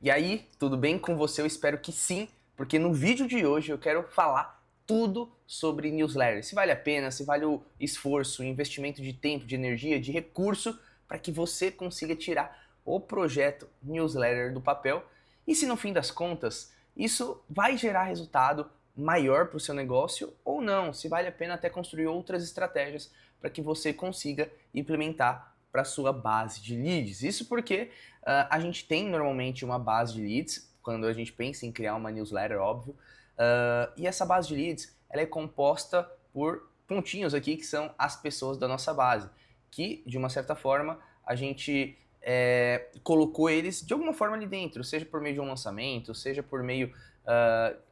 E aí, tudo bem com você? Eu espero que sim, porque no vídeo de hoje eu quero falar tudo sobre newsletter. Se vale a pena, se vale o esforço, o investimento de tempo, de energia, de recurso para que você consiga tirar o projeto newsletter do papel e se no fim das contas isso vai gerar resultado maior para o seu negócio ou não, se vale a pena até construir outras estratégias para que você consiga implementar para sua base de leads. Isso porque a gente tem normalmente uma base de leads, quando a gente pensa em criar uma newsletter, óbvio, e essa base de leads ela é composta por pontinhos aqui que são as pessoas da nossa base, que de uma certa forma a gente colocou eles de alguma forma ali dentro, seja por meio de um lançamento, seja por meio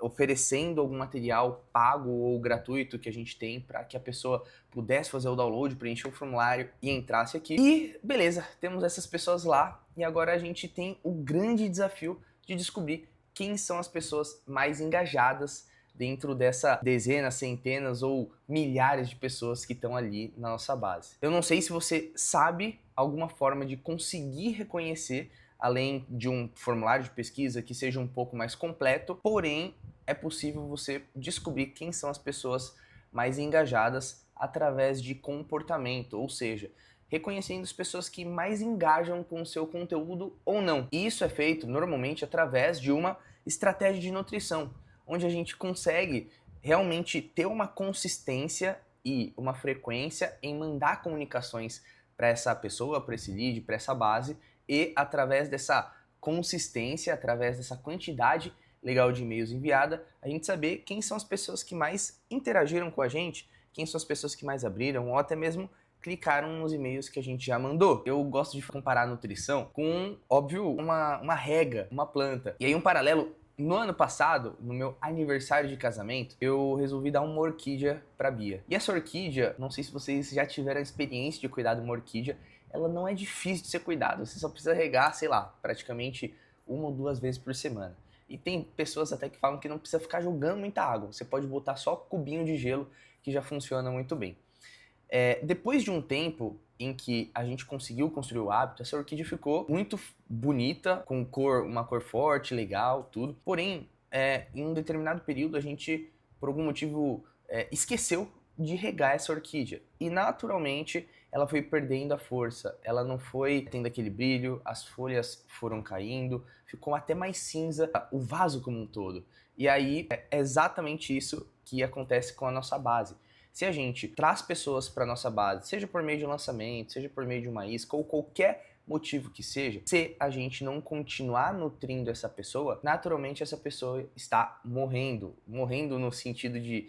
oferecendo algum material pago ou gratuito que a gente tem para que a pessoa pudesse fazer o download, preencher o formulário e entrasse aqui. E beleza, temos essas pessoas lá e agora a gente tem o grande desafio de descobrir quem são as pessoas mais engajadas dentro dessa dezenas, centenas ou milhares de pessoas que estão ali na nossa base. Eu não sei se você sabe alguma forma de conseguir reconhecer, além de um formulário de pesquisa que seja um pouco mais completo, porém é possível você descobrir quem são as pessoas mais engajadas através de comportamento, ou seja, reconhecendo as pessoas que mais engajam com o seu conteúdo ou não. E isso é feito normalmente através de uma estratégia de nutrição, onde a gente consegue realmente ter uma consistência e uma frequência em mandar comunicações para essa pessoa, para esse lead, para essa base, e através dessa consistência, através dessa quantidade legal de e-mails enviada, a gente saber quem são as pessoas que mais interagiram com a gente, quem são as pessoas que mais abriram, ou até mesmo clicaram nos e-mails que a gente já mandou. Eu gosto de comparar a nutrição com, óbvio, uma rega, uma planta. E aí um paralelo, no ano passado, no meu aniversário de casamento, eu resolvi dar uma orquídea pra Bia. E essa orquídea, não sei se vocês já tiveram a experiência de cuidar de uma orquídea, ela não é difícil de ser cuidada, você só precisa regar, sei lá, praticamente 1 ou 2 vezes por semana. E tem pessoas até que falam que não precisa ficar jogando muita água, você pode botar só cubinho de gelo que já funciona muito bem. Depois de um tempo em que a gente conseguiu construir o hábito, essa orquídea ficou muito bonita, com uma cor forte, legal, tudo. Porém, em um determinado período, a gente, por algum motivo, esqueceu de regar essa orquídea. E naturalmente, ela foi perdendo a força. Ela não foi tendo aquele brilho, as folhas foram caindo, ficou até mais cinza o vaso como um todo. E aí, é exatamente isso que acontece com a nossa base. Se a gente traz pessoas para nossa base, seja por meio de um lançamento, seja por meio de uma isca ou qualquer motivo que seja, se a gente não continuar nutrindo essa pessoa, naturalmente essa pessoa está morrendo no sentido de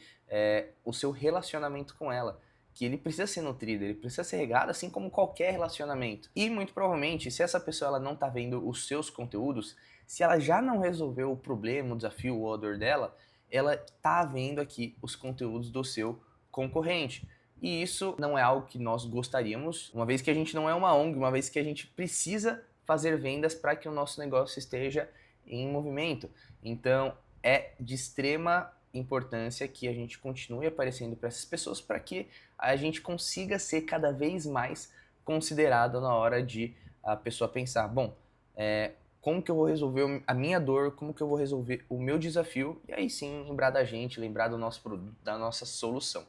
o seu relacionamento com ela, que ele precisa ser nutrido, ele precisa ser regado, assim como qualquer relacionamento. E muito provavelmente, se essa pessoa ela não está vendo os seus conteúdos, se ela já não resolveu o problema, o desafio ou a dor dela, ela está vendo aqui os conteúdos do seu concorrente. E isso não é algo que nós gostaríamos, uma vez que a gente não é uma ONG, uma vez que a gente precisa fazer vendas para que o nosso negócio esteja em movimento. Então, é de extrema importância que a gente continue aparecendo para essas pessoas para que a gente consiga ser cada vez mais considerado na hora de a pessoa pensar, bom, como que eu vou resolver a minha dor, como que eu vou resolver o meu desafio, e aí sim lembrar da gente, lembrar do nosso produto, da nossa solução.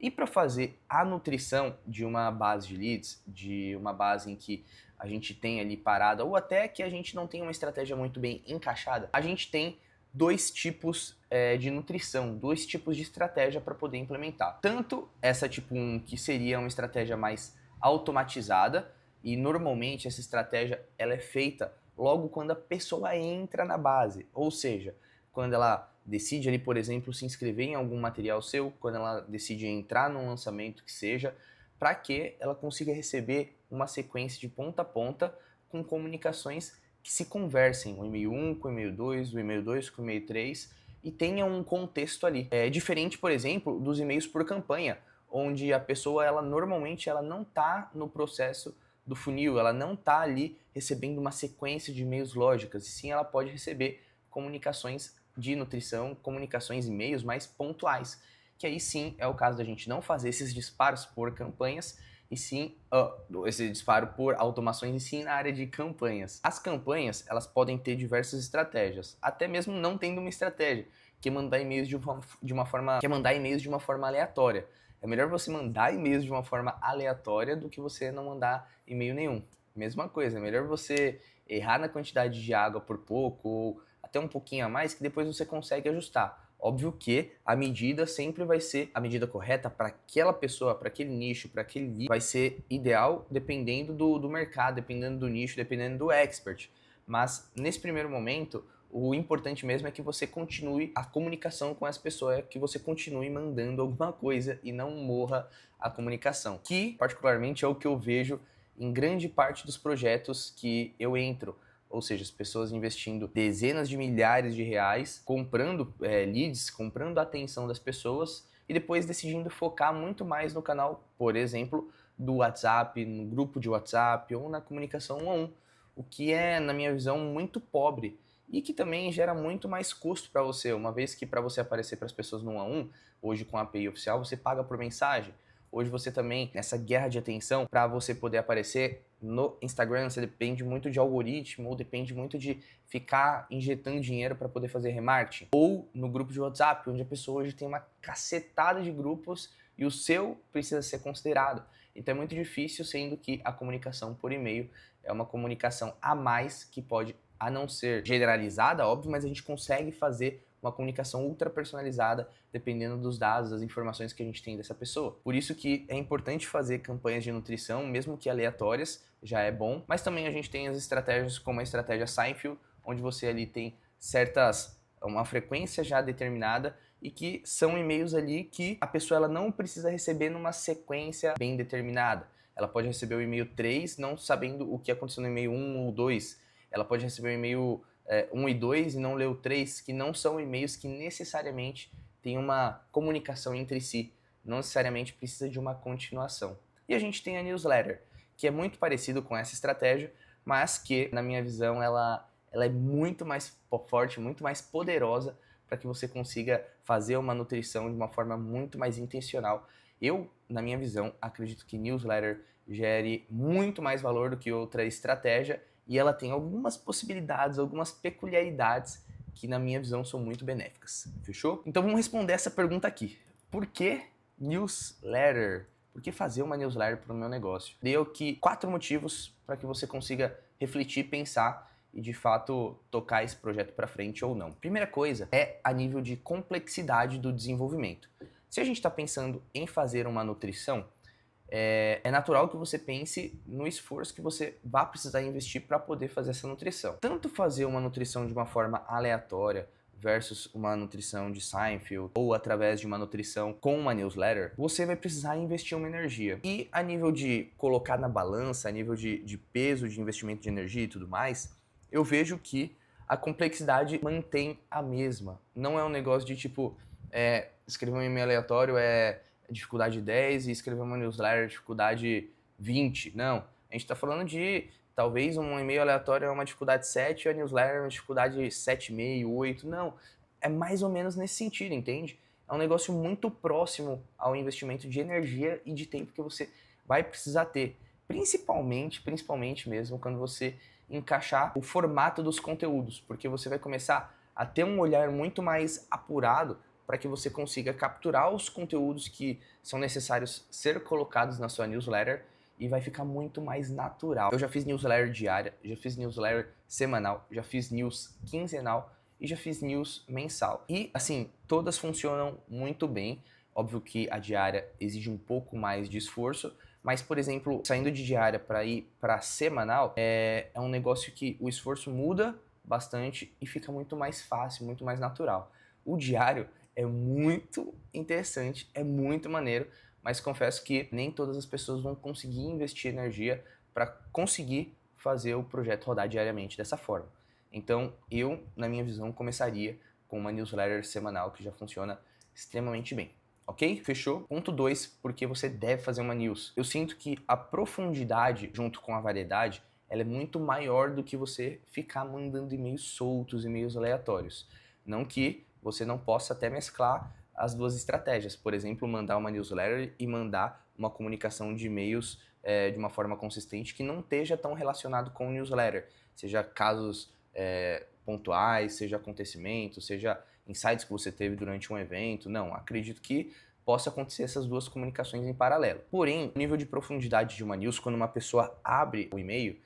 E para fazer a nutrição de uma base de leads, de uma base em que a gente tem ali parada, ou até que a gente não tem uma estratégia muito bem encaixada, a gente tem dois tipos de nutrição, dois tipos de estratégia para poder implementar. Tanto essa tipo 1, que seria uma estratégia mais automatizada, e normalmente essa estratégia ela é feita logo quando a pessoa entra na base, ou seja, quando ela decide ali, por exemplo, se inscrever em algum material seu, quando ela decide entrar num lançamento que seja, para que ela consiga receber uma sequência de ponta a ponta com comunicações que se conversem, o e-mail 1 com o e-mail 2, o e-mail 2 com o e-mail 3, e tenha um contexto ali. É diferente, por exemplo, dos e-mails por campanha, onde a pessoa ela normalmente ela não está no processo do funil, ela não está ali recebendo uma sequência de e-mails lógicas, e sim ela pode receber comunicações de nutrição, comunicações e e-mails mais pontuais, que aí sim é o caso da gente não fazer esses disparos por campanhas e sim esse disparo por automações e sim na área de campanhas. As campanhas, elas podem ter diversas estratégias, até mesmo não tendo uma estratégia, que é mandar e-mails de uma forma aleatória. É melhor você mandar e-mails de uma forma aleatória do que você não mandar e-mail nenhum. Mesma coisa, é melhor você errar na quantidade de água por pouco ou até um pouquinho a mais que depois você consegue ajustar. Óbvio que a medida sempre vai ser a medida correta para aquela pessoa, para aquele nicho, para aquele lead, vai ser ideal dependendo do mercado, dependendo do nicho, dependendo do expert. Mas nesse primeiro momento, o importante mesmo é que você continue a comunicação com essa pessoa, é que você continue mandando alguma coisa e não morra a comunicação. Que, particularmente, é o que eu vejo em grande parte dos projetos que eu entro. Ou seja, as pessoas investindo dezenas de milhares de reais, comprando leads, comprando a atenção das pessoas e depois decidindo focar muito mais no canal, por exemplo, do WhatsApp, no grupo de WhatsApp ou na comunicação 1 a 1, o que é, na minha visão, muito pobre e que também gera muito mais custo para você, uma vez que para você aparecer para as pessoas no 1 a 1, hoje com a API oficial você paga por mensagem. Hoje você também, nessa guerra de atenção, para você poder aparecer no Instagram, você depende muito de algoritmo, ou depende muito de ficar injetando dinheiro para poder fazer remarketing. Ou no grupo de WhatsApp, onde a pessoa hoje tem uma cacetada de grupos e o seu precisa ser considerado. Então é muito difícil, sendo que a comunicação por e-mail é uma comunicação a mais que pode, a não ser generalizada, óbvio, mas a gente consegue fazer uma comunicação ultra personalizada dependendo dos dados, das informações que a gente tem dessa pessoa. Por isso que é importante fazer campanhas de nutrição, mesmo que aleatórias, já é bom, mas também a gente tem as estratégias como a estratégia Seinfeld, onde você ali tem uma frequência já determinada e que são e-mails ali que a pessoa ela não precisa receber numa sequência bem determinada. Ela pode receber o e-mail 3 não sabendo o que aconteceu no e-mail 1 ou 2. Ela pode receber o e-mail 1 e 2 e não ler o 3, que não são e-mails que necessariamente têm uma comunicação entre si, não necessariamente precisa de uma continuação. E a gente tem a newsletter, que é muito parecido com essa estratégia, mas que, na minha visão, ela é muito mais forte, muito mais poderosa para que você consiga fazer uma nutrição de uma forma muito mais intencional. Eu, na minha visão, acredito que newsletter gere muito mais valor do que outra estratégia e ela tem algumas possibilidades, algumas peculiaridades que, na minha visão, são muito benéficas. Fechou? Então vamos responder essa pergunta aqui. Por que newsletter? Por que fazer uma newsletter para o meu negócio? Deu aqui 4 motivos para que você consiga refletir, pensar e de fato tocar esse projeto para frente ou não. Primeira coisa é a nível de complexidade do desenvolvimento. Se a gente está pensando em fazer uma nutrição, é natural que você pense no esforço que você vai precisar investir para poder fazer essa nutrição. Tanto fazer uma nutrição de uma forma aleatória versus uma nutrição de Seinfeld ou através de uma nutrição com uma newsletter, você vai precisar investir uma energia. E a nível de colocar na balança, a nível de peso de investimento de energia e tudo mais, eu vejo que a complexidade mantém a mesma. Não é um negócio de tipo, escrever um e-mail aleatório dificuldade 10 e escrever uma newsletter dificuldade 20. Não, a gente está falando de talvez um e-mail aleatório é uma dificuldade 7 e a newsletter é uma dificuldade 7,5, 8. Não, é mais ou menos nesse sentido, entende? É um negócio muito próximo ao investimento de energia e de tempo que você vai precisar ter. Principalmente mesmo quando você encaixar o formato dos conteúdos, porque você vai começar a ter um olhar muito mais apurado para que você consiga capturar os conteúdos que são necessários ser colocados na sua newsletter e vai ficar muito mais natural. Eu já fiz newsletter diária, já fiz newsletter semanal, já fiz news quinzenal e já fiz news mensal. E, assim, todas funcionam muito bem. Óbvio que a diária exige um pouco mais de esforço, mas, por exemplo, saindo de diária para ir para semanal, é um negócio que o esforço muda bastante e fica muito mais fácil, muito mais natural. O diário é muito interessante, é muito maneiro, mas confesso que nem todas as pessoas vão conseguir investir energia para conseguir fazer o projeto rodar diariamente dessa forma. Então, eu, na minha visão, começaria com uma newsletter semanal que já funciona extremamente bem. Ok? Fechou? Ponto 2, porque você deve fazer uma news. Eu sinto que a profundidade, junto com a variedade, ela é muito maior do que você ficar mandando e-mails soltos, e-mails aleatórios. Não que você não possa até mesclar as duas estratégias. Por exemplo, mandar uma newsletter e mandar uma comunicação de e-mails de uma forma consistente que não esteja tão relacionado com o newsletter. Seja casos pontuais, seja acontecimentos, seja insights que você teve durante um evento. Não, acredito que possa acontecer essas duas comunicações em paralelo. Porém, o nível de profundidade de uma news, quando uma pessoa abre o e-mail,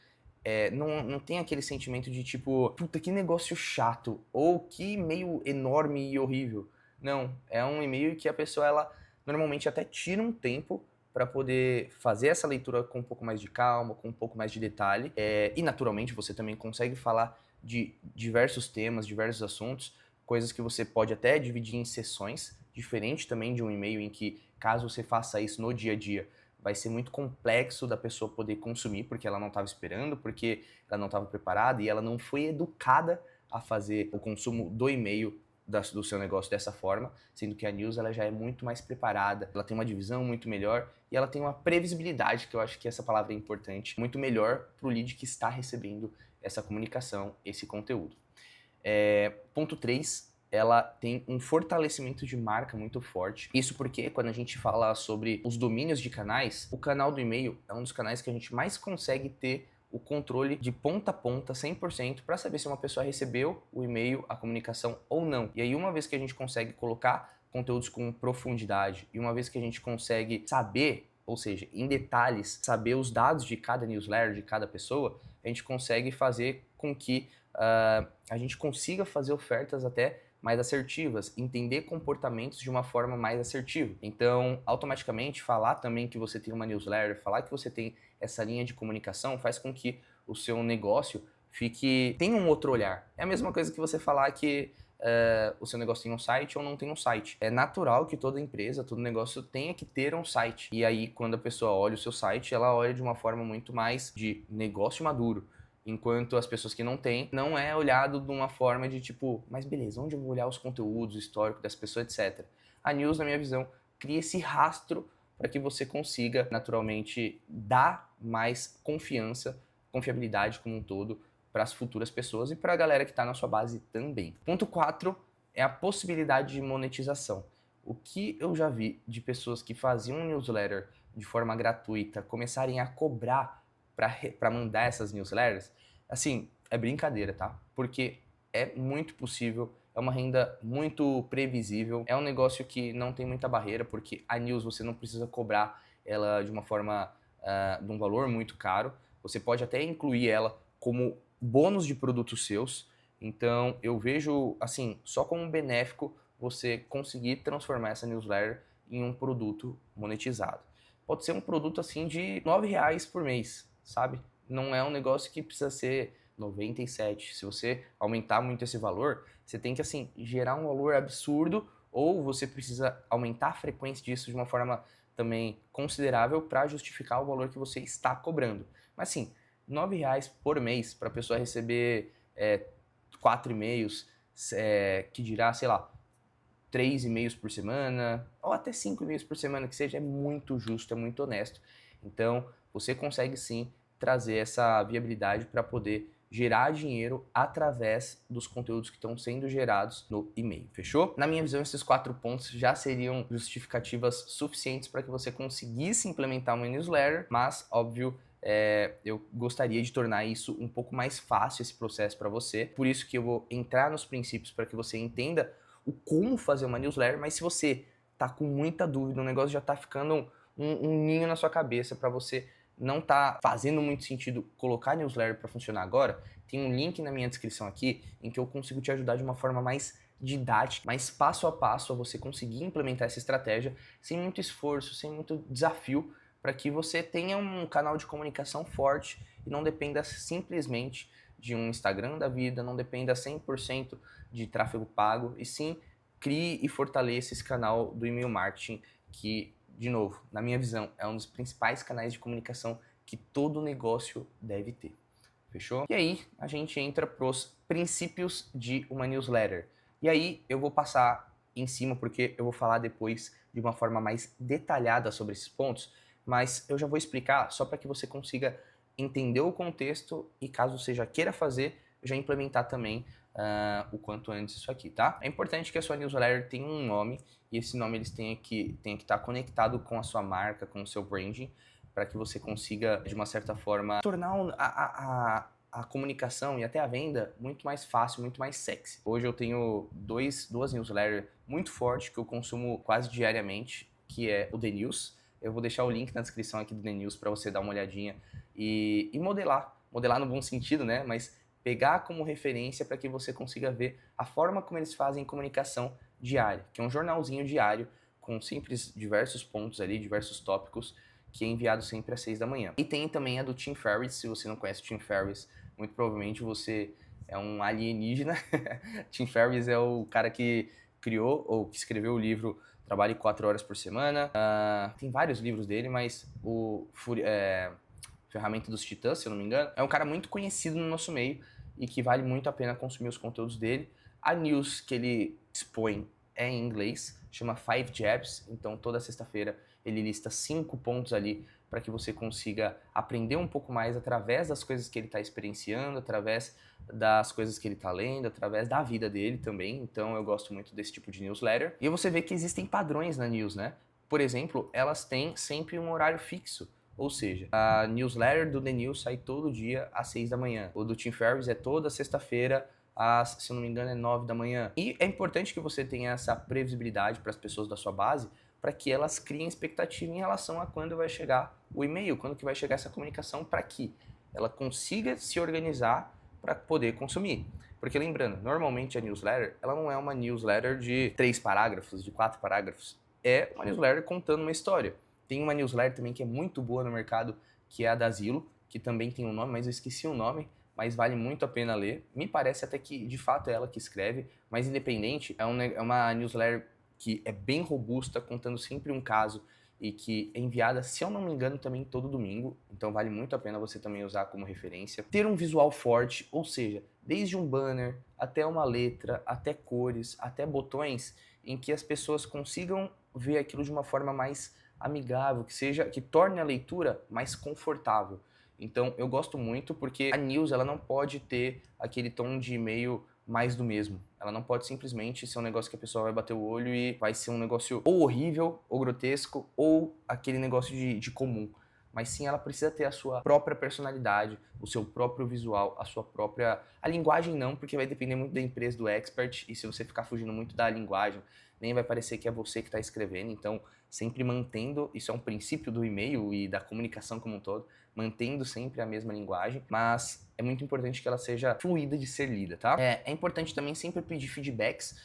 não tem aquele sentimento de tipo, puta, que negócio chato, ou que e-mail enorme e horrível. Não, é um e-mail que a pessoa, ela normalmente até tira um tempo para poder fazer essa leitura com um pouco mais de calma, com um pouco mais de detalhe. E naturalmente você também consegue falar de diversos temas, diversos assuntos, coisas que você pode até dividir em sessões, diferente também de um e-mail em que, caso você faça isso no dia a dia, vai ser muito complexo da pessoa poder consumir, porque ela não estava esperando, porque ela não estava preparada e ela não foi educada a fazer o consumo do e-mail do seu negócio dessa forma, sendo que a news ela já é muito mais preparada, ela tem uma divisão muito melhor e ela tem uma previsibilidade, que eu acho que essa palavra é importante, muito melhor para o lead que está recebendo essa comunicação, esse conteúdo. Ponto 3, ela tem um fortalecimento de marca muito forte. Isso porque quando a gente fala sobre os domínios de canais, o canal do e-mail é um dos canais que a gente mais consegue ter o controle de ponta a ponta, 100%, para saber se uma pessoa recebeu o e-mail, a comunicação ou não. E aí, uma vez que a gente consegue colocar conteúdos com profundidade e uma vez que a gente consegue saber, ou seja, em detalhes, saber os dados de cada newsletter, de cada pessoa, a gente consegue fazer com que a gente consiga fazer ofertas até mais assertivas, entender comportamentos de uma forma mais assertiva. Então, automaticamente, falar também que você tem uma newsletter, falar que você tem essa linha de comunicação faz com que o seu negócio tenha um outro olhar. É a mesma coisa que você falar que o seu negócio tem um site ou não tem um site. É natural que toda empresa, todo negócio tenha que ter um site. E aí, quando a pessoa olha o seu site, ela olha de uma forma muito mais de negócio maduro. Enquanto as pessoas que não têm, não é olhado de uma forma de tipo, mas beleza, onde eu vou olhar os conteúdos, o histórico das pessoas, etc. A news, na minha visão, cria esse rastro para que você consiga, naturalmente, dar mais confiabilidade como um todo para as futuras pessoas e para a galera que está na sua base também. Ponto 4 é a possibilidade de monetização. O que eu já vi de pessoas que faziam um newsletter de forma gratuita começarem a cobrar para mandar essas newsletters, assim, é brincadeira, tá? Porque é muito possível, é uma renda muito previsível, é um negócio que não tem muita barreira, porque a news você não precisa cobrar ela de uma forma, de um valor muito caro, você pode até incluir ela como bônus de produtos seus, então eu vejo, assim, só como benéfico você conseguir transformar essa newsletter em um produto monetizado. Pode ser um produto assim de R$9 por mês, sabe? Não é um negócio que precisa ser 97. Se você aumentar muito esse valor, você tem que assim gerar um valor absurdo ou você precisa aumentar a frequência disso de uma forma também considerável para justificar o valor que você está cobrando. Mas sim, R$9 por mês para a pessoa receber 4 e-mails, que dirá, sei lá, 3 e-mails por semana, ou até 5 e-mails por semana, que seja, é muito justo, é muito honesto. Então, você consegue sim trazer essa viabilidade para poder gerar dinheiro através dos conteúdos que estão sendo gerados no e-mail, fechou? Na minha visão, esses 4 pontos já seriam justificativas suficientes para que você conseguisse implementar uma newsletter, mas, óbvio, eu gostaria de tornar isso um pouco mais fácil, esse processo para você. Por isso que eu vou entrar nos princípios para que você entenda o como fazer uma newsletter, mas se você tá com muita dúvida, o negócio já tá ficando um ninho na sua cabeça para você não tá fazendo muito sentido colocar newsletter para funcionar agora, tem um link na minha descrição aqui em que eu consigo te ajudar de uma forma mais didática, mais passo a passo a você conseguir implementar essa estratégia sem muito esforço, sem muito desafio, para que você tenha um canal de comunicação forte e não dependa simplesmente de um Instagram da vida, não dependa 100% de tráfego pago, e sim crie e fortaleça esse canal do e-mail marketing que, de novo, na minha visão, é um dos principais canais de comunicação que todo negócio deve ter. Fechou? E aí a gente entra pros princípios de uma newsletter. E aí eu vou passar em cima porque eu vou falar depois de uma forma mais detalhada sobre esses pontos, mas eu já vou explicar só para que você consiga entender o contexto e caso você já queira fazer, já implementar também o quanto antes isso aqui, tá? É importante que a sua newsletter tenha um nome e esse nome eles tenha que estar conectado com a sua marca, com o seu branding, para que você consiga, de uma certa forma, tornar a comunicação e até a venda muito mais fácil, muito mais sexy. Hoje eu tenho duas newsletters muito fortes que eu consumo quase diariamente, que é o The News. Eu vou deixar o link na descrição aqui do The News para você dar uma olhadinha e modelar. Modelar no bom sentido, né? Mas pegar como referência para que você consiga ver a forma como eles fazem comunicação diária, que é um jornalzinho diário com simples diversos pontos ali, diversos tópicos, que é enviado sempre às 6 da manhã. E tem também a do Tim Ferriss. Se você não conhece o Tim Ferriss, muito provavelmente você é um alienígena. Tim Ferriss é o cara que criou ou que escreveu o livro Trabalhe 4 horas por semana. Tem vários livros dele, mas o Ferramenta dos Titãs, se eu não me engano, é um cara muito conhecido no nosso meio e que vale muito a pena consumir os conteúdos dele. A news que ele expõe é em inglês, chama Five Jabs, então toda sexta-feira ele lista 5 pontos ali para que você consiga aprender um pouco mais através das coisas que ele está experienciando, através das coisas que ele está lendo, através da vida dele também. Então eu gosto muito desse tipo de newsletter. E você vê que existem padrões na news, né? Por exemplo, elas têm sempre um horário fixo. Ou seja, a newsletter do The News sai todo dia às 6 da manhã. O do Tim Ferriss é toda sexta-feira se eu não me engano, é 9 da manhã. E é importante que você tenha essa previsibilidade para as pessoas da sua base, para que elas criem expectativa em relação a quando vai chegar o e-mail, quando que vai chegar essa comunicação, para que ela consiga se organizar para poder consumir. Porque lembrando, normalmente a newsletter, ela não é uma newsletter de 3 parágrafos, de 4 parágrafos. É uma newsletter contando uma história. Tem uma newsletter também que é muito boa no mercado, que é a da Zillow, que também tem um nome, mas eu esqueci o nome, mas vale muito a pena ler. Me parece até que, de fato, é ela que escreve, mas independente, é uma newsletter que é bem robusta, contando sempre um caso e que é enviada, se eu não me engano, também todo domingo. Então vale muito a pena você também usar como referência. Ter um visual forte, ou seja, desde um banner, até uma letra, até cores, até botões, em que as pessoas consigam ver aquilo de uma forma mais amigável, que torne a leitura mais confortável. Então eu gosto muito porque a news ela não pode ter aquele tom de e-mail mais do mesmo. Ela não pode simplesmente ser um negócio que a pessoa vai bater o olho e vai ser um negócio ou horrível, ou grotesco, ou aquele negócio de comum. Mas sim, ela precisa ter a sua própria personalidade, o seu próprio visual, a sua própria... A linguagem não, porque vai depender muito da empresa, do expert, e se você ficar fugindo muito da linguagem, nem vai parecer que é você que está escrevendo. Então, sempre mantendo, isso é um princípio do e-mail e da comunicação como um todo, mantendo sempre a mesma linguagem, mas é muito importante que ela seja fluida de ser lida, tá? É importante também sempre pedir feedbacks,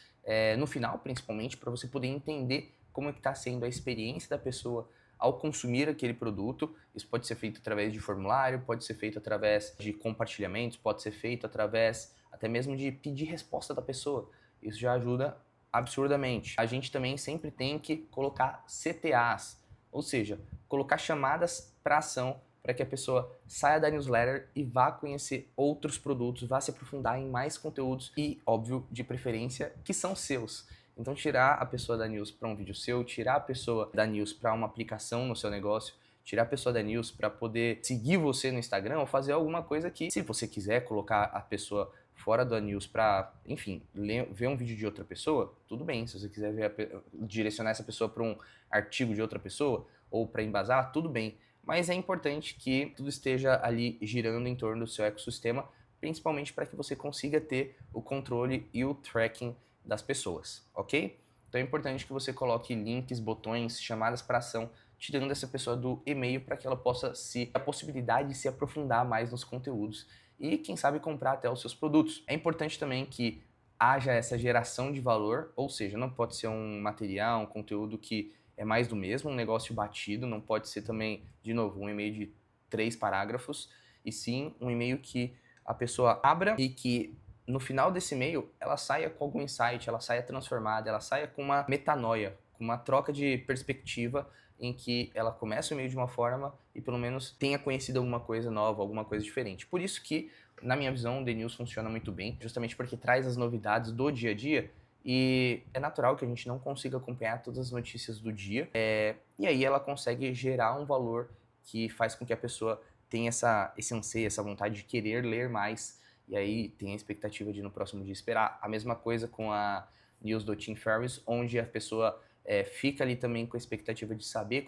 no final, principalmente, para você poder entender como é que está sendo a experiência da pessoa ao consumir aquele produto. Isso pode ser feito através de formulário, pode ser feito através de compartilhamentos, pode ser feito através até mesmo de pedir resposta da pessoa. Isso já ajuda absurdamente. A gente também sempre tem que colocar CTAs, ou seja, colocar chamadas para ação para que a pessoa saia da newsletter e vá conhecer outros produtos, vá se aprofundar em mais conteúdos e, óbvio, de preferência, que são seus. Então, tirar a pessoa da news para um vídeo seu, tirar a pessoa da news para uma aplicação no seu negócio, tirar a pessoa da news para poder seguir você no Instagram ou fazer alguma coisa que, se você quiser colocar a pessoa fora da news para, enfim, ver um vídeo de outra pessoa, tudo bem. Se você quiser direcionar essa pessoa para um artigo de outra pessoa ou para embasar, tudo bem. Mas é importante que tudo esteja ali girando em torno do seu ecossistema, principalmente para que você consiga ter o controle e o tracking das pessoas, ok? Então é importante que você coloque links, botões, chamadas para ação, tirando essa pessoa do e-mail para que ela possa a possibilidade de se aprofundar mais nos conteúdos e, quem sabe, comprar até os seus produtos. É importante também que haja essa geração de valor, ou seja, não pode ser um material, um conteúdo que é mais do mesmo, um negócio batido, não pode ser também, de novo, um e-mail de 3 parágrafos, e sim um e-mail que a pessoa abra e que no final desse e-mail ela saia com algum insight, ela saia transformada, ela saia com uma metanoia, com uma troca de perspectiva em que ela começa o e-mail de uma forma e pelo menos tenha conhecido alguma coisa nova, alguma coisa diferente. Por isso que, na minha visão, o The News funciona muito bem, justamente porque traz as novidades do dia a dia. E é natural que a gente não consiga acompanhar todas as notícias do dia. E aí ela consegue gerar um valor que faz com que a pessoa tenha esse anseio, essa vontade de querer ler mais e aí tem a expectativa de no próximo dia esperar. A mesma coisa com a news do Tim Ferriss, onde a pessoa fica ali também com a expectativa de saber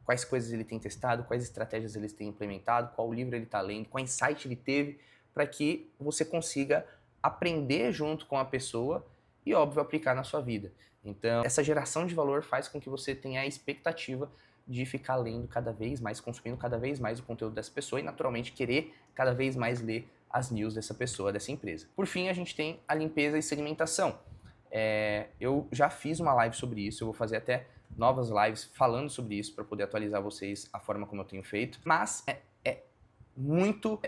quais coisas ele tem testado, quais estratégias ele tem implementado, qual livro ele está lendo, qual insight ele teve, para que você consiga aprender junto com a pessoa e, óbvio, aplicar na sua vida. Então, essa geração de valor faz com que você tenha a expectativa de ficar lendo cada vez mais, consumindo cada vez mais o conteúdo dessa pessoa e, naturalmente, querer cada vez mais ler as news dessa pessoa, dessa empresa. Por fim, a gente tem a limpeza e segmentação. Eu já fiz uma live sobre isso, eu vou fazer até novas lives falando sobre isso para poder atualizar vocês a forma como eu tenho feito, mas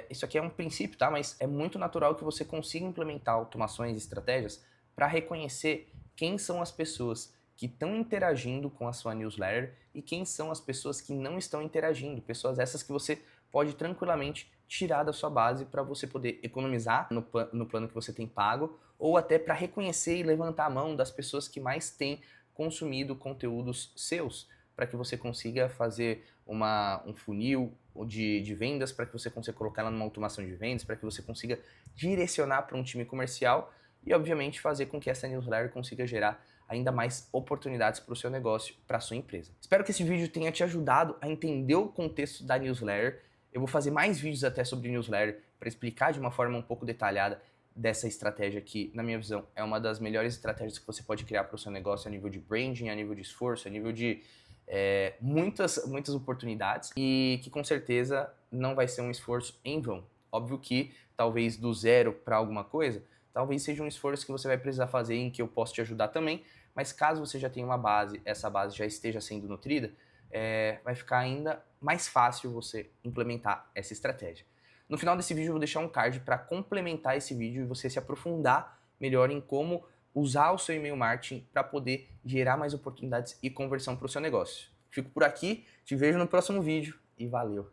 isso aqui é um princípio, tá? Mas é muito natural que você consiga implementar automações e estratégias para reconhecer quem são as pessoas que estão interagindo com a sua newsletter e quem são as pessoas que não estão interagindo, pessoas essas que você pode tranquilamente tirar da sua base para você poder economizar no plano que você tem pago, ou até para reconhecer e levantar a mão das pessoas que mais têm consumido conteúdos seus, para que você consiga fazer um funil de vendas, para que você consiga colocar ela numa automação de vendas, para que você consiga direcionar para um time comercial e, obviamente, fazer com que essa newsletter consiga gerar ainda mais oportunidades para o seu negócio, para a sua empresa. Espero que esse vídeo tenha te ajudado a entender o contexto da newsletter. Eu vou fazer mais vídeos até sobre newsletter para explicar de uma forma um pouco detalhada dessa estratégia que, na minha visão, é uma das melhores estratégias que você pode criar para o seu negócio a nível de branding, a nível de esforço, a nível de muitas oportunidades e que com certeza não vai ser um esforço em vão. Óbvio que talvez do zero para alguma coisa, talvez seja um esforço que você vai precisar fazer em que eu posso te ajudar também, mas caso você já tenha uma base, essa base já esteja sendo nutrida, vai ficar ainda mais fácil você implementar essa estratégia. No final desse vídeo eu vou deixar um card para complementar esse vídeo e você se aprofundar melhor em como usar o seu e-mail marketing para poder gerar mais oportunidades e conversão para o seu negócio. Fico por aqui, te vejo no próximo vídeo e valeu!